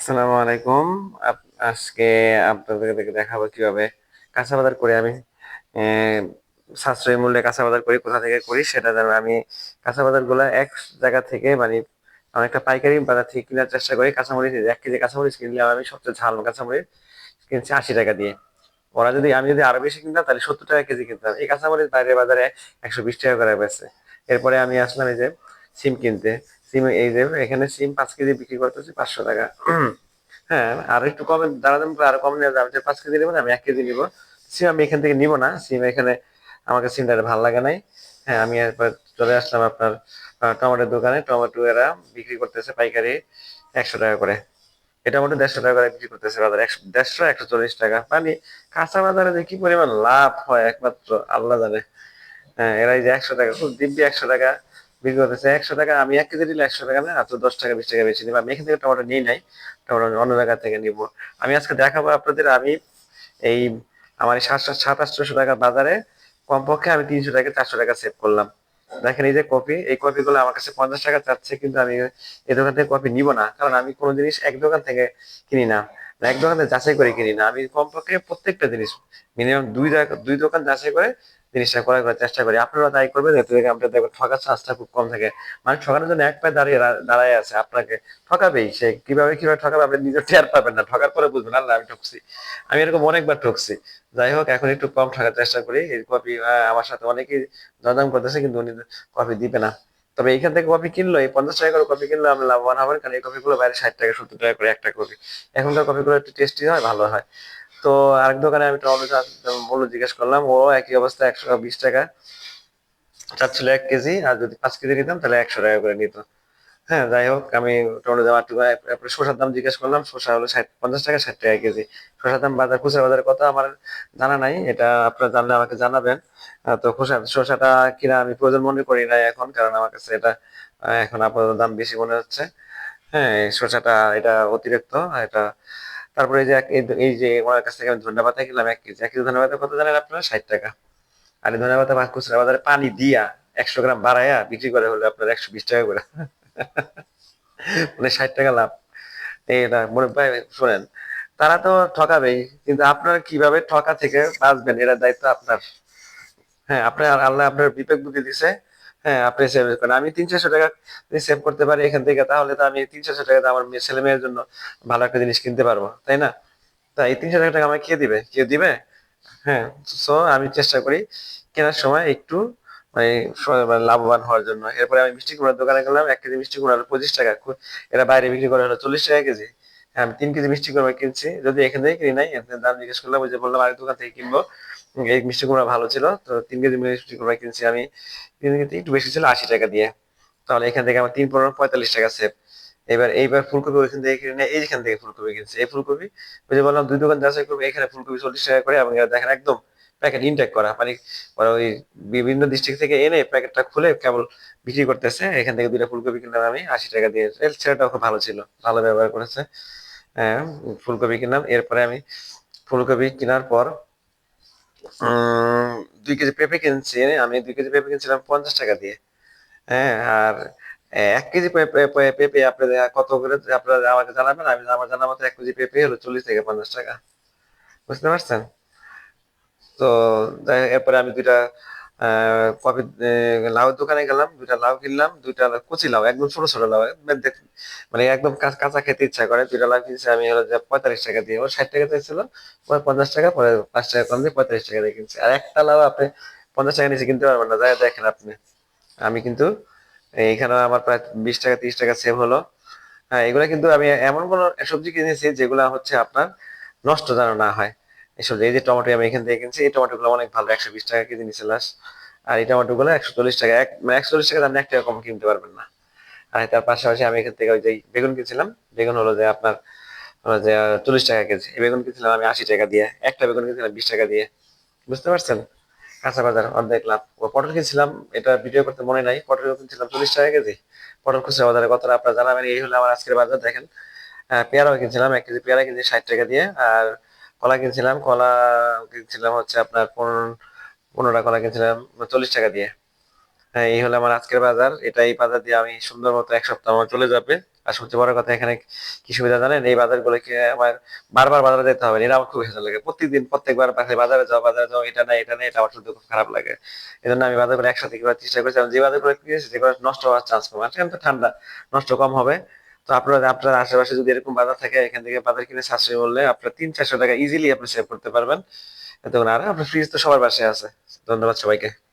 আসসালামু আলাইকুম। আজকে আপনাদেরকে দেখাবো কিভাবে কাঁচা বাজার করে আমি আহ, সাশ্রয়ী মূল্যে কাঁচা বাজার করি। কোথা থেকে করি সেটা যেন আমি কাঁচা বাজার গুলা এক জায়গা থেকে মানে অনেকটা পাইকারি বাজার থেকে কেনার চেষ্টা করি। কাঁচামরিচ 1 কেজি কাঁচামরিচ কিনলে আমি সবচেয়ে ঝাল কাঁচামরিচ কিনছি 80 টাকা দিয়ে। ওরা যদি আমি যদি আরো বেশি কিনতাম তাহলে 70 টাকা কেজি কিনতাম। এই কাঁচামরিচ বাইরের বাজারে 120 টাকা করে বেচে। এরপরে আমি আসলাম এই যে সিম কিনতে। সিম এই যে এখানে সিম 5 কেজি বিক্রি করতেছি 500 টাকা। হ্যাঁ, আর একটু কমে দাঁড়াতাম, আরো কম নেওয়া যাবে। 5 কেজি নেবো না, আমি 1 কেজি নিবো। সিম আমি এখান থেকে নিবো না, সিম এখানে আমাকে সিমটা ভালো লাগে নাই। হ্যাঁ, আমি এরপর চলে আসলাম আপনার টমেটোর দোকানে। টমেটো এরা বিক্রি করতেছে পাইকারি 100 টাকা করে। এটা মোটে 150 টাকা করে বিক্রি করতেছে বাজারে। 150, 140 টাকা মানে কাঁচা বাজারে যে কি পরিমাণ লাভ হয় একমাত্র আল্লাহ জানে। হ্যাঁ, এরা এই যে 100 টাকা খুব দিব্যি 100 টাকা বিক্রি করতেছে। 100 টাকা আমি 1 কেজি নিলে 100 টাকা না, আর তো 10 টাকা 20 টাকা বেশি নিবো। আমি এখান থেকে টমেটো নিই নাই, টমেটো অন্য জায়গা থেকে নিবো। আমি আজকে দেখাবো আপনাদের আমি এই আমার এই 700-800 টাকার বাজারে কমপক্ষে আমি 300 থেকে 400 টাকা সেভ করলাম। দেখেন এই যে কপি, এই কপিগুলো আমার কাছে 50 টাকা চাচ্ছে, কিন্তু আমি এই দোকান থেকে কপি নিব না, কারণ আমি কোনো জিনিস এক দোকান থেকে কিনি না, এক দোকান থেকে যাচাই করে কিনি না। আমি কমপক্ষে প্রত্যেকটা জিনিস মিনিমাম দুই দোকান যাচাই করে জিনিসটা ক্রয় করার চেষ্টা করি। আপনারা তাই করবেন, যাতে করে আপনার দেখবেন ঠকার চান্সটা খুব কম থাকে। মানে ঠকানোর জন্য এক পায়ে দাঁড়ায় আছে, আপনাকে ঠকাবেই। সে কিভাবে কিভাবে ঠকাবে আপনি নিজে টের পাবেন না, ঠকার পরে বুঝবেন আল্লাহ আমি ঠকছি। আমি এরকম অনেকবার ঠকছি। যাই হোক, এখন একটু কম ঠকার চেষ্টা করি। এই কপি আমার সাথে অনেকেই দরদাম করতেছে, কিন্তু উনি কপি দিবে না। তবে এইখান থেকে কপি কিনলো, এই 50 টাকা করে কপি কিনলে আমি লাভবান হবেন, কারণ এই কপিগুলো বাইরে 60 টাকা 70 টাকা করে একটা কপি। এখনকার কপিগুলো একটু টেস্টি হয়, ভালো হয়। তো আরেক দোকানে আমি টমেটো মূল্য জিজ্ঞেস করলাম, ও একই অবস্থা 120 টাকা চাচ্ছিল 1 কেজি। আর যদি 5 কেজি নিতাম তাহলে 100 টাকা করে নিত। হ্যাঁ, যাই হোক, আমি টমেটো দাম একটু শসার দাম জিজ্ঞেস করলাম। শসা হলো 50 টাকা 60 টাকা কেজি। শসার দাম বাজার খুচরা বাজারে কত আমার জানা নাই, এটা আপনারা জানলে আমাকে জানাবেন। তো শসাটা কিনা আমি প্রয়োজন মনে করি না এখন, কারণ আমার কাছে এটা এখন আপাতত দাম বেশি মনে হচ্ছে। হ্যাঁ, এই শসাটা এটা অতিরিক্ত এটা। তারপরে এই যে এই যে ওনার কাছ থেকে আমি ধন্যবাদ কিনলাম 1 কেজি। 1 কেজি ধন্যবাদ কত জানেন আপনারা? 60 টাকা। আর এই ধন্যবাদ খুচরা বাজারে পানি দিয়া 100 গ্রাম বাড়াইয়া বিক্রি করে হলো আপনার 120 টাকা করে। মানে 60 টাকা লাভ। এটা মনে ভাই, শোনেন, তারা তো ঠকাবেই, কিন্তু আপনার কিভাবে ঠকা থেকে বাঁচবেন এটা দায়িত্ব আপনার। হ্যাঁ, আপনার আল্লাহ আপনার বিবেক বুদ্ধি দিছে। হ্যাঁ, আপনি সেভ করেন। আমি 300-400 টাকা যদি সেভ করতে পারি এখান থেকে, তাহলে তো আমি 300-400 টাকা আমার ছেলে মেয়ের জন্য ভালো একটা জিনিস কিনতে পারবো, তাই না? তাই এই 300 টাকা আমাকে কে দিবে? কেউ দিবে? হ্যাঁ। সো আমি চেষ্টা করি কেনার সময় একটু মানে মানে লাভবান হওয়ার জন্য। এরপরে আমি মিষ্টি কুমড়ার দোকানে গেলাম। 1 কেজি মিষ্টি কুমড়া হলো 25 টাকা। এরা বাইরে বিক্রি করে হলো 40 টাকা কেজি। হ্যাঁ, আমি 3 কেজি মিষ্টি কুমড়া কিনছি, যদি এখান থেকে কিনি নাই। এখানে দাম জিজ্ঞেস করলাম, ওই যে বললাম আরেক দোকান থেকে কিনবো। এই মিষ্টি কুমড়া ভালো ছিল, তো 3 কেজি মিষ্টি কুমড়া কিনছি আমি। 3 কেজি একটু বেশি ছিল 80 টাকা দিয়ে। তাহলে এখান থেকে আমার 3 × 15 = 45 টাকা সেভ। এইবার ফুলকপি ওইখান থেকে কিনে নিয়ে এইখান থেকে ফুলকপি কিনছি। এই ফুলকপি ওই যে বললাম দুই দোকান যাচাই করবো, এখানে ফুলকপি 40 টাকা করে, এবং এরা দেখেন একদম প্যাকেট ইনটেক করা, মানে ওরা ওই বিভিন্ন ডিস্ট্রিক্ট থেকে এনে প্যাকেটটা খুলে কেবল বিক্রি করতেছে। এখান থেকে দুইটা ফুলকপি কিনলাম আমি 80 টাকা দিয়ে। এর ছেলেটাও খুব ভালো ছিল, ভালো ব্যবহার করেছে। হ্যাঁ, ফুলকপি কিনলাম। এরপরে আমি ফুলকপি কেনার পর 2 কেজি পেঁপে কিনছি। আমি 2 কেজি পেঁপে কিনছিলাম 50 টাকা দিয়ে। হ্যাঁ, আর 1 কেজি পেঁপে আপনাদের কত করে আপনারা আমাকে জানাবেন। আমি আমার জানা মতো 1 কেজি পেঁপে হলো 40 থেকে 50 টাকা। বুঝতে পারছেন? তো এরপরে আমি দুইটা কফি লাউয়ের দোকানে গেলাম, দুইটা লাউ কিনলাম। দুইটা কচি লাউ, একদম ছোট ছোট লাউ, মানে একদম কাঁচা খেতে ইচ্ছা করে। দুইটা লাউ কিনছি আমি হলো যে 45 টাকা দিয়ে। ও 60 টাকা চাইছিল, পরে 50 টাকা, পরে 5 টাকা কম দিয়ে 45 টাকা দিয়ে কিনছি। আর একটা লাউ আপনি 50 টাকা নিচে কিনতে পারবেন না, যাই দেখেন আপনি। আমি কিন্তু এইখানে আমার প্রায় 20 টাকা 30 টাকা সেভ হলো। হ্যাঁ, এগুলা কিন্তু আমি এমন কোন সবজি কিনেছি যেগুলা হচ্ছে আপনার নষ্ট যেন না হয়। এসব এই যে টমেটো আমি এখান থেকে কিনছি, এই টমেটো গুলো অনেক ভালো, 120 টাকা কেজি নিচে লাস্ট। আর এই টমেটো গুলো 140 টাকা, মানে 140 টাকা দাম 1 টাকা কম কিনতে পারবেন না। আর তার পাশাপাশি আমি এখান থেকে ওই যে বেগুন কিনছিলাম। বেগুন হলো যে আপনার হলো যে 40 টাকা কেজি। এই বেগুন কিনছিলাম আমি 80 টাকা দিয়ে। একটা বেগুন কিনছিলাম 20 টাকা দিয়ে। বুঝতে পারছেন? কাঁচা বাজার অর্ধেক লাভ। পটল কিনছিলাম, এটা ভিডিও করতে মনে নাই। পটল কিনছিলাম 40 টাকা কেজি। পটল খুচরা বাজারে কতটা আপনারা জানাবেন। এই হলো আমার আজকের বাজার, দেখেন। পেয়ারাও কিনছিলাম, 1 কেজি পেয়ারা কিনছি 60 টাকা দিয়ে। আর কলা কিনছিলাম, কলা কিনছিলাম হচ্ছে আপনার 15টা কলা কিনছিলাম 40 টাকা দিয়ে। হ্যাঁ, এই হলো আমার আজকের বাজার। এই বাজার দিয়ে আমি সুন্দর মতো ১ সপ্তাহ আমার চলে যাবে। আর সবচেয়ে বড় কথা এখানে কি সুবিধা জানেন? এই বাজারগুলোকে আমার বারবার বাজারে যেতে হবে না। এটা আমার খুব হেঁচা লাগে। প্রত্যেকদিন প্রত্যেকবার বাজারে যাও, এটা নাই, এটা নাই, এটা আমার শুনতে খুব খারাপ লাগে। এজন্য আমি বাজারগুলো একসাথে করার চেষ্টা করেছি। এবং যে বাজারগুলো কিনেছি যেগুলো নষ্ট হওয়ার চান্স কম। আর এখানে তো ঠান্ডা, নষ্ট কম হবে। তো আপনার আশেপাশে যদি এরকম বাজার থাকে এখান থেকে বাজার কিনে সাশ্রয়ী মূল্যে আপনার ৩00-৪০০ টাকা ইজিলি আপনি সেভ করতে পারবেন। আর আপনার ফ্রিজ তো সবার বাসায় আছে। ধন্যবাদ সবাইকে।